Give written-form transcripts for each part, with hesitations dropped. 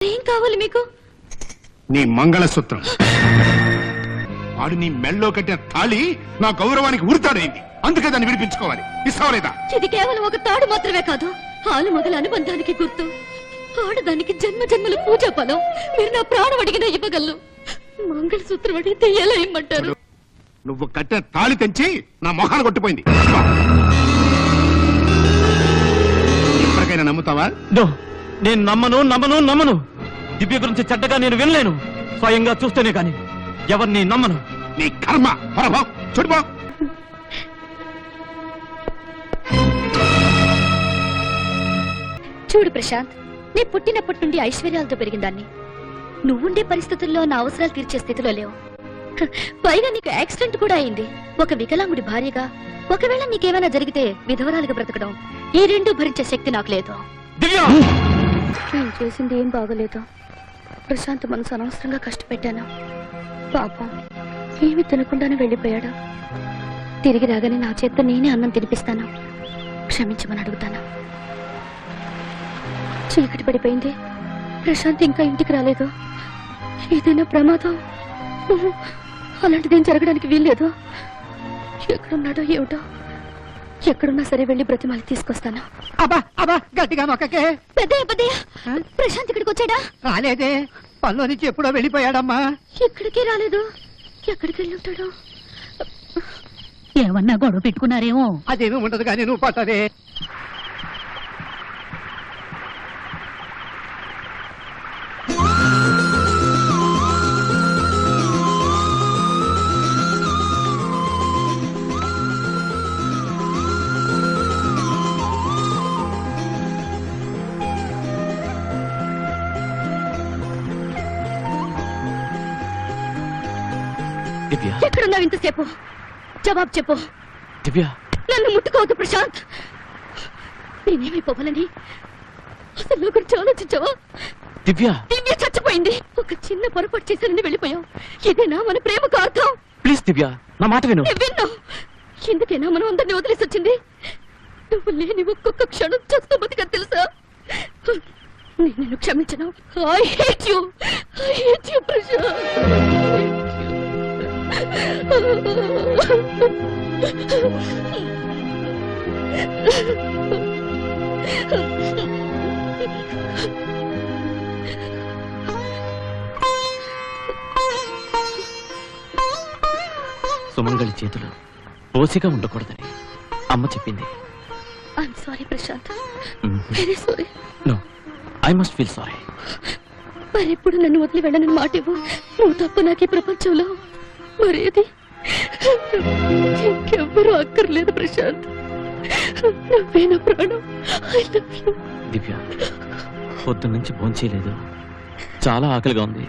ఏం కావాలి మీకు? నీ మంగళసూత్రం. వాడు నీ మెళ్ళో కట్టిన తాళి నా గౌరవానికి ఉరితాడైంది. అందుకే దాన్ని విడిపించుకోవాలి. ఇస్తావా లేదా? ఇది కేవలం ఒక తాడు మాత్రమే కాదు, ఆలు మగల అనుబంధానికి గుర్తు. ఆడదానికి జన్మ జన్మల పూజా ఫలం. మీరు నా ప్రాణం అడిగినా ఇవ్వగలను. మంగళసూత్రం అడిగితే ఎలా ఇమ్మంటారు? నువ్వు కట్టిన తాళి తెంచి నా మొహాలు కొట్టిపోయింది. ఎప్పటికైనా నమ్ముతావా? నేను నమ్మను. దివ్య గురించి చెడ్డగా నేను వినలేను. స్వయంగా చూస్తేనే కాని ఎవరిని నమ్మను. నీ కర్మ. చూడిపో. చూడు ప్రశాంత్, నీ పుట్టినప్పటి నుండి ఐశ్వర్యాలతో పెరిగిందాన్ని. నువ్వుండే పరిస్థితుల్లో నా అవసరాలు తీర్చే స్థితిలో లేవు. పైగా నీకు యాక్సిడెంట్ కూడా అయింది. ఒక వికలాంగుడి భార్యగా ఒకవేళ నీకేమైనా జరిగితే విధవరాలుగా బ్రతకడం, ఈ రెండు భరించే శక్తి నాకు లేదు. నేను చేసింది ఏం బాగోలేదు. ప్రశాంత్ మనసు అనవసరంగా కష్టపెట్టాను. పాపం ఏమి తినకుండానే వెళ్ళిపోయాడు. తిరిగి రాగానే నా చేత్తో నేనే అన్నం తినిపిస్తాను. క్షమించమని అడుగుతాను. చీకటి పడిపోయింది. ప్రశాంత్ ఇంకా ఇంటికి రాలేదు. ఏదైనా ప్రమాదం అలాంటిదేం జరగడానికి వీల్లేదు. ఎక్కడున్నాడో ఏమిటో. ఎక్కడున్నా సరే వెళ్ళి బ్రతిమాలి తీసుకొస్తాను. గట్టిగా నొక్కకే. పెద్దయ్య, ప్రశాంత్ ఇక్కడికి వచ్చాడా? రాలేదే. పనిలో నుంచి ఎప్పుడో వెళ్ళిపోయాడమ్మా. ఎక్కడికి రాలేదు. ఎక్కడికి వెళ్ళి ఉంటాడు? ఏమన్నా గొడవ పెట్టుకున్నారేమో. అదేమీ ఉండదు కానీ నువ్వు పట్టదే. ఎక్కడున్నావు ఇంతసేపు? జవాబు చెప్పు. దివ్య, నన్ను ముట్టుకోవద్దు ప్రశాంత్. నేనేమైపోవాలని అసలు నా గురించి ఆలోచించావా? దివ్య చచ్చిపోయింది. ఒక చిన్న పొరపాటు చేశానని వెళ్ళిపోయావు. ఇదేనా మన ప్రేమకు అర్థం? ప్లీజ్ దివ్య, నా మాట విను. విన్ను. ఎందుకైనా మనం అందరినీ వదిలేసి వచ్చింది? నువ్వు లేని ఒక్కొక్క క్షణం చూస్తూ బతికని తెలుసా? నేను క్షమించను. I hate you Prashant. సుమంగళి చేతులు పోసిగా ఉండకూడదని అమ్మ చెప్పింది. I'm sorry Prashant. Very sorry. No, I must feel sorry. మరెప్పుడు నన్ను వదిలి వెళ్ళనని మాట ఇవ్వు. నువ్వు తప్ప నాకు ఈ ప్రపంచంలో మరేది ఇంకెవ్వరూ అక్కర్లేదు ప్రశాంత్. నువ్వే నా ప్రాణం. I love you. దివ్య, పొద్దున్న నుంచి భోంచేయలేదు. చాలా ఆకలిగా ఉంది.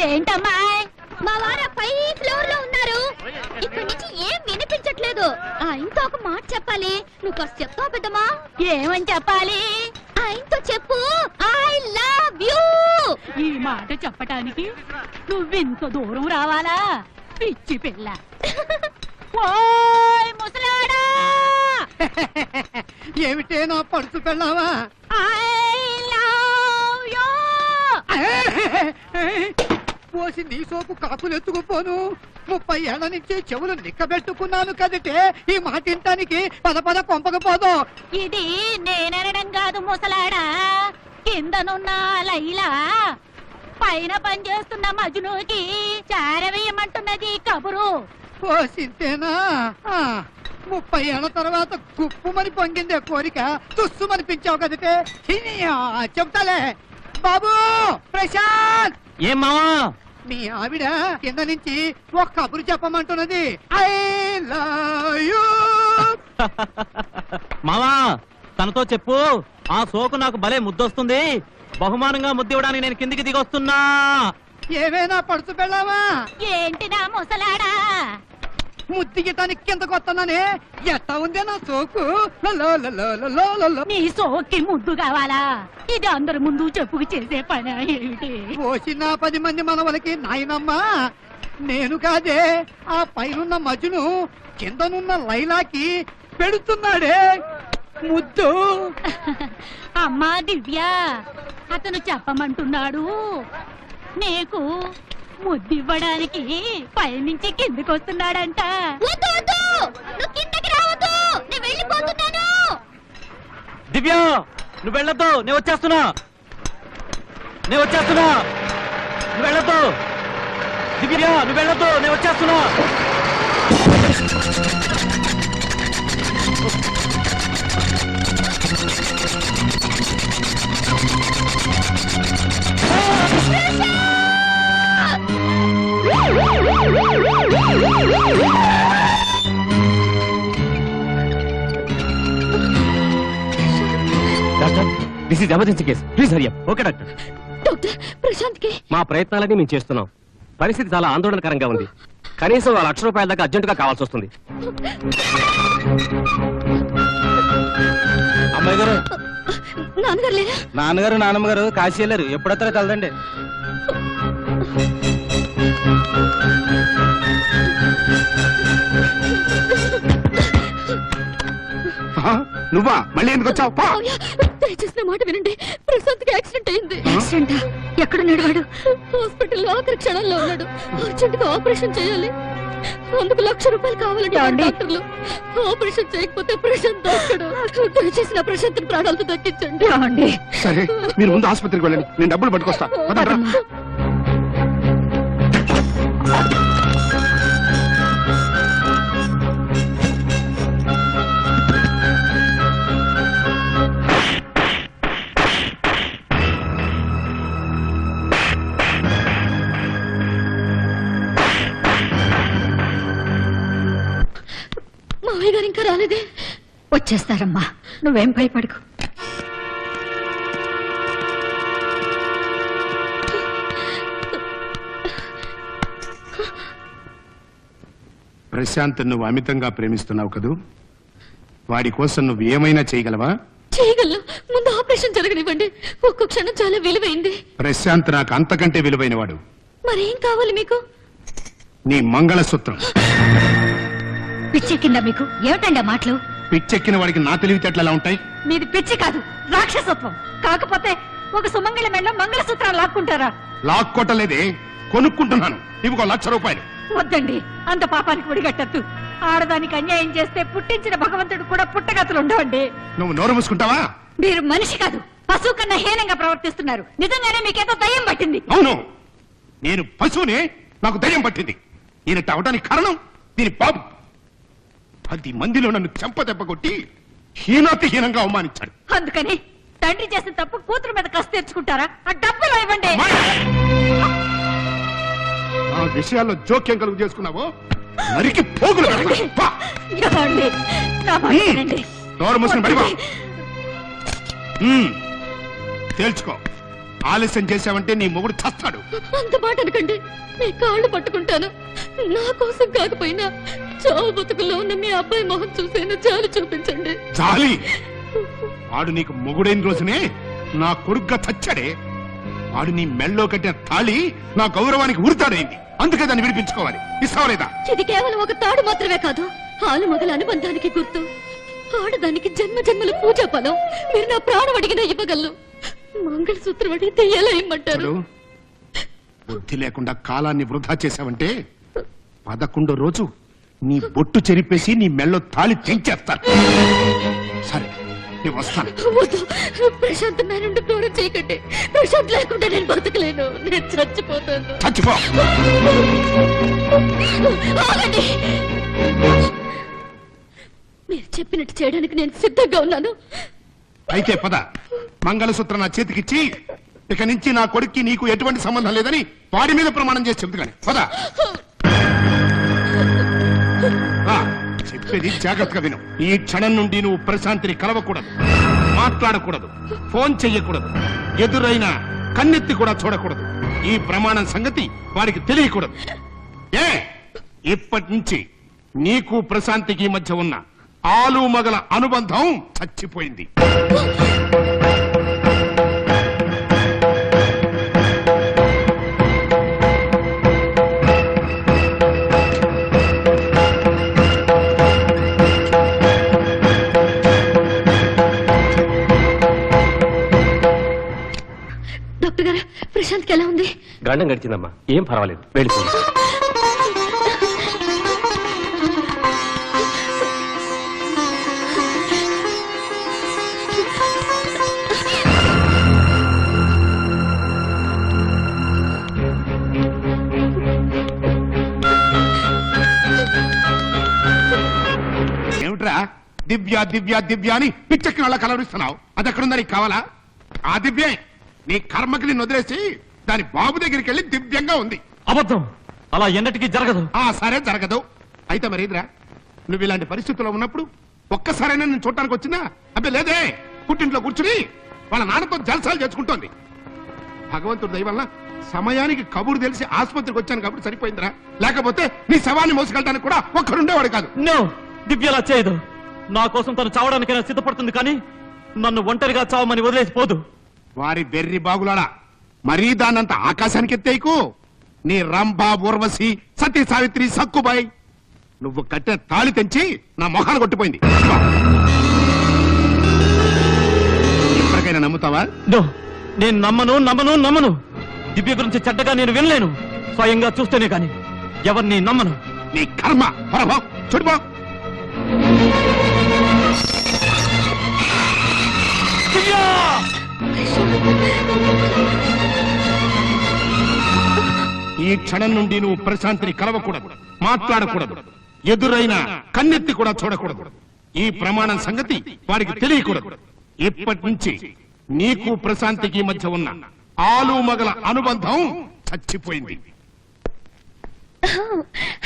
ఏంటమ్మా? మా వారు పై ఫ్లోర్ లో ఉన్నారు. ఇక్కడి నుంచి ఏం వినిపించట్లేదు. ఆయనతో ఒక మాట చెప్పాలి. నువ్వు కాస్త చెప్తావు పెద్దమ్మా? ఏమని చెప్పాలి? ఆయనతో చెప్పు, ఐ లవ్ యూ. ఈ మాట చెప్పటానికి నువ్వింత దూరం రావాలా? పిచ్చి పిల్ల. ఓయ్ ముసలాడా! ఏమిటే నా పడుచు పెళ్ళావా? I love you. పోసి నీ సోపు కాకులు ఎత్తుకుపోను. 30 ఏళ్ల నుంచి చెవులు నిక్కబెట్టుకున్నాను కదటే ఈ మాట ఇంటానికి పద కొంపకపోదు. ఇది నేననడం కాదు ముసలాడా. కిందనున్న లైలా పైన పనిచేస్తున్న మజ్నుకి చారవేయమంటున్నది కబురు. పోసింతేనా? 30 ఏళ్ల తర్వాత గుప్పుమని పొంగిందే కోరిక. తుస్సుమనిపించావు కదటే. చెప్తాలే బాబు. ప్రశాంత్, ఏం మావా? మీ ఆవిడ కింద నుంచి ఒక కబురు చెప్పమంటున్నది. I love you. మావా, తనతో చెప్పు. ఆ సోకు నాకు భలే ముద్దొస్తుంది. బహుమానంగా ముద్దివ్వడానికి నేను కిందికి దిగొస్తున్నా. ఏమైనా పడుచు పెళ్ళావా? ఏంటి నా ముసలాడా? ముద్దిగటానికి కిందకు వస్తున్నానే ఎట్టా ఉందే నా సోకు లో, లో, లో, లో, లో, లో, లో. నీ సోకి ముద్దు కావాలా? ఇది అందరి ముందు చెప్పుకు చేసే పని ఏమిటి? పోసిన 10 మంది మనవలకి నాయనమ్మా నేను కాదే ఆ పైనున్న మజును కిందనున్న లైలాకి పెడుతున్నాడే ముద్దు. అమ్మా దివ్య, అతను చెప్పమంటున్నాడు నీకు ముద్దివ్వడానికి పైనుంచి కిందికి వస్తున్నాడంట. వద్దు, వద్దు, నువ్వు కిందకి రావద్దు, నేను వెళ్ళిపోతున్నాను. దివ్య నువ్వు వెళ్ళొద్దు, నేను వచ్చేస్తున్నా. నువ్వు వెళ్ళొద్దు. దివ్య నువ్వు వెళ్ళొద్దు, నేను వచ్చేస్తున్నా. Doctor, this is emergency case, please hurry up. Okay doctor. Doctor, Prashant కి మా ప్రయత్నాలన్నీ మేము చేస్తున్నాం. పరిస్థితి చాలా ఆందోళనకరంగా ఉంది. కనీసం ₹1,00,000 దాకా అర్జెంటుగా కావాల్సి వస్తుంది. అమ్మాయి గారు, నాన్నగారు లేరా? నాన్నగారు నాన్నమ్మగారు కాశీ వెళ్ళారు. ఎప్పుడొస్తారో తెలదండి. ఆ, నువ్వా మళ్ళీ ఎందుకు వచ్చావు? పో. మావయ్య, దయచేసి నా మాట వినండి. ప్రశాంత్ కి యాక్సిడెంట్ అయింది. యాక్సిడెంట్? ఎక్కడున్నాడు వాడు? హాస్పిటల్లో ఆఖరి క్షణంలో ఉన్నాడు. అర్జెంట్ గా ఆపరేషన్ చేయాలి. అందుకు ₹1,00,000 కావాలంటే డాక్టర్లు. ఆపరేషన్ చేయకపోతే ప్రశాంత్ దక్కడు. దయచేసి నా ప్రశాంత్ ప్రాణాలతో దక్కించండి. సరే మీరు ముందు ఆసుపత్రికి వెళ్ళండి, నేను డబ్బులు పట్టుకొస్తా. పదండ్రా. మావయ్య గారు ఇంకా రాలేదే? వచ్చేస్తారమ్మా, నువ్వేం భయపడకు. ప్రశాంత్ నువ్వు అమితంగా ప్రేమిస్తున్నావు కదూ, వాడి కోసం నువ్వు ఏమైనా చేయగలవా? చేయగలను. ముందు ఆపరేషన్ జరగనివ్వండి. ఒక్క క్షణం చాలా విలువైంది. ప్రశాంత్ నాకు అంతకంటే విలువైనవాడు. మరేం కావాలి మీకు? నీ మంగళసూత్రం. పిచ్చెక్కిందా మీకు? ఏమిటండి ఆ మాటలు? పిచ్చెక్కిన వాడికి నా తెలివితేటలు ఎలా ఉంటాయి? మీది పిచ్చి కాదు, రాక్షసత్వం. కాకపోతే ఒక సుమంగళ మెళ్ళ మంగళసూత్రాలు లాక్కుంటారా? లాక్కోటలేదే, కొనుక్కుంటున్నాను. ఇవిగో ₹1,00,000. వద్దండి, అంత పాపానికి ఒడిగట్టద్దు. ఆడదానికి అన్యాయం చేస్తే పుట్టించిన భగవంతుడు కూడా పుట్టగతులు ఉండవండి. నువ్వు నోరు మూసుకుంటావా? మీరు మనిషి కాదు, పశువు కన్నా హీనంగా ప్రవర్తిస్తున్నారు. నిజంగానే మీకేదో దయ్యం పట్టింది. అవును, నేను పశువునే, నాకు దయ్యం పట్టింది. ఈయన అవడానికి కారణం దీని పాపం. 10 మందిలో నన్ను చెంపదెబ్బ కొట్టి హీనాతిహీనంగా అవమానించాడు. అందుకని తండ్రి చేసిన తప్పు కూతురు మీద కసి తెచ్చుకుంటారా? ఆ డబ్బులు ఇవ్వండి. ఆ విషయాల్లో జోక్యం కలుగు చేసుకున్నావో నరికి పోగులు పెడతాను. పా. ఇవ్వండి, నా మాట వినండి. నోరు మూసుకుని బడివా. తేల్చుకో, ఆలస్యం చేశావంటే నీ మొగుడు చస్తాడు. అంత మాట అనకండి, మీ కాళ్ళు పట్టుకుంటాను. నా కోసం కాకపోయినా చావు బతుకుల్లో ఉన్న మీ అబ్బాయి మొహం చూసేనా చాలు చూపించండి. చాలి, వాడు నీకు మొగుడైన రోజునే నా కొడుగ్గా చచ్చాడే. వాడు నీ మెళ్ళో కట్టిన తాళి నా గౌరవానికి ఉరితాడైంది. అందుకే దాన్ని విడిపించుకోవాలి. ఇస్తావా లేదా? ఇది కేవలం ఒక తాడు మాత్రమే కాదు, ఆలు మొగల అనుబంధానికి గుర్తు. ఆడదానికి జన్మ జన్మల పూజా ఫలం. మీరు నా ప్రాణం అడిగినా ఇవ్వగలను. మంగళసూత్రం అడిగితే ఎలా ఇమ్మంటారు? బుద్ధి లేకుండా కాలాన్ని వృధా చేశావంటే 11వ రోజు నీ బొట్టు చెరిపేసి నీ మెళ్ళో తాళి తెంచేస్తాను. సరే, నేను వస్తాను. వద్దు, ప్రశాంత్ నా నుండి దూరం చేయకండి. ప్రశాంత్ లేకుండా నేను బతకలేను. నేను చచ్చిపోతాను. చచ్చిపో. ఆగండి. మీరు చెప్పినట్టు చేయడానికి నేను సిద్ధంగా ఉన్నాను. అయితే పద, మంగళసూత్రం నా చేతికిచ్చి ఇక నుంచి నా కొడుక్కి నీకు ఎటువంటి సంబంధం లేదని వాడి మీద ప్రమాణం చేసి చెబుతుగాని. పద. చెప్పేది జాగ్రత్తగా విను. ఈ క్షణం నుండి నువ్వు ప్రశాంతిని కలవకూడదు, మాట్లాడకూడదు, ఫోన్ చెయ్యకూడదు, ఎదురైన కన్నెత్తి కూడా చూడకూడదు. ఈ ప్రమాణం సంగతి వాడికి తెలియకూడదు. ఇప్పటి నుంచి నీకు ప్రశాంతికి మధ్య ఉన్న ఆలు మగల అనుబంధం చచ్చిపోయింది. డాక్టర్ గారు, ప్రశాంత్కి ఎలా ఉంది? గండం గడిచిందమ్మా, ఏం పర్వాలేదు, వెళ్ళిపోయింది. ఏమిట్రా దివ్య దివ్య దివ్య అని పిచ్చెక్కి వాళ్ళ కలవరిస్తున్నావు? అది ఎక్కడుందా నీకు కావాలా? ఆ దివ్యే నీ కర్మకి నిన్ను వదిలేసి దాని బాబు దగ్గరికి వెళ్ళి దివ్యంగా ఉంది. అబద్ధం, అలా ఎన్నటికీ జరగదు. ఆ సరే జరగదు. అయితే మరి ఇదిరా, నువ్వు ఇలాంటి పరిస్థితుల్లో ఉన్నప్పుడు ఒక్కసారైనా నేను చూడటానికి వచ్చిందా? అబ్బే లేదే, పుట్టింట్లో కూర్చుని వాళ్ళ నాన్నతో జలసాలు చేసుకుంటోంది. భగవంతుడి దయ వల్ల సమయానికి కబురు తెలిసి ఆసుపత్రికి వచ్చాను కాబట్టి సరిపోయిందిరా, లేకపోతే నీ శవాన్ని మోసుకెళ్ళడానికి కూడా ఒక్కడుండేవాడు కాదు. నో, దివ్యలా చేయదు. నా కోసం తను చావడానికైనా సిద్ధపడుతుంది, కానీ నన్ను ఒంటరిగా చావమని వదిలేసిపోదు. వారి బెర్రి బాగులాడా, మరీ దాన్నంత ఆకాశానికి ఎత్తేయకు. నీ రంభ, ఊర్వశి, సతీ సావిత్రి, సక్కుబాయి నువ్వు కట్టే తాళి తెంచి నా మొహాన్ని కొట్టిపోయింది. ఇప్పటికైనా నమ్ముతావా? నో, నేను నమ్మను నమ్మను నమ్మను. దివ్య గురించి చెడ్డగా నేను వినలేను. స్వయంగా చూస్తేనే కానీ ఎవరిని నమ్మను. నీ కర్మ. పరభా చూడిపో. ఈ క్షణం నుండి నువ్వు ప్రశాంతిని కలవకూడదు, మాట్లాడకూడదు, ఎదురైన కన్నెత్తి కూడా చూడకూడదు. ఈ ప్రమాణం సంగతి వాడికి తెలియకూడదు. ఇప్పటి నుంచి నీకు ప్రశాంతికి మధ్య ఉన్న ఆలు మగల అనుబంధం చచ్చిపోయింది.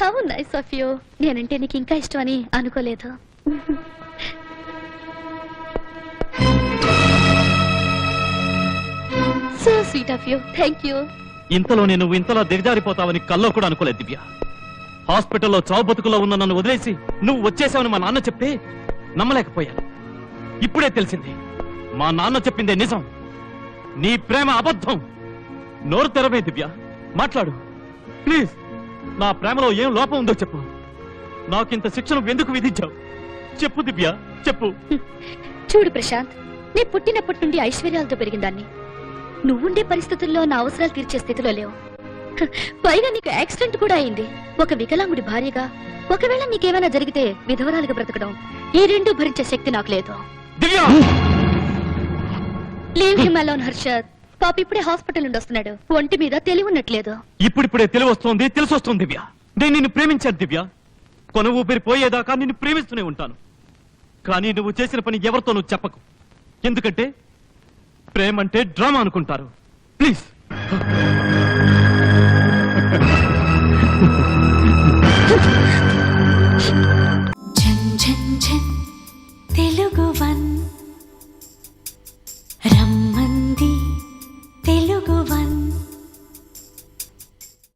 How nice of you. నేనంటే నీకు ఇంకా ఇష్టం అని అనుకోలేదు. So sweet of you. Thank you. ఇంతలోనే నువ్వు ఇంతలా దిగజారిపోతావని కల్లో కూడా అనుకోలేదు దివ్య. హాస్పిటల్లో చావు బతుకులో ఉన్న నన్ను వదిలేసి నువ్వు వచ్చేసావని మా నాన్న చెప్తే నమ్మలేకపోయాను. ఇప్పుడే తెలిసింది, మా నాన్న చెప్పిందే నిజం. నీ ప్రేమ అబద్ధం. నోరు తెరవే దివ్య, మాట్లాడు ప్లీజ్. నా ప్రేమలో ఏం లోపం ఉందో చెప్పు. నాకింత శిక్షను ఎందుకు విధించావు? చెప్పు దివ్య, చెప్పు. చూడు ప్రశాంత్, నీ పుట్టినప్పటి నుండి ఐశ్వర్యాలతో పెరిగిందాన్ని. నువ్వుండే పరిస్థితుల్లో నా అవసరాలు తీర్చే స్థితిలో లేవు. పైగా నీకు యాక్సిడెంట్ కూడా అయింది. ఒక వికలాంగుడి భార్యగా ఒకవేళ నీకేమైనా జరిగితే విధవరాలుగా బ్రతకడం, ఈ రెండు భరించే శక్తి నాకు లేదు. దివ్య, లీవ్ హిమ్ అలోన్ హర్షద్. పాప ఇప్పుడే హాస్పిటల్ నుండి వస్తున్నాడు. ఒంటి మీద తెలివి ఉన్నట్లేదు. ఇప్పుడిప్పుడే తెలివొస్తోంది, తెలిసొస్తుంది దివ్య. నేను నిన్ను ప్రేమించాను దివ్య. కొన ఊపిరి పోయేదాకా నిన్ను ప్రేమిస్తూనే ఉంటాను. కానీ నువ్వు చేసిన పని ఎవరితో నువ్వు చెప్పకు. ఎందుకంటే ప్రేమంటే డ్రామా అనుకుంటారు. ప్లీజ్.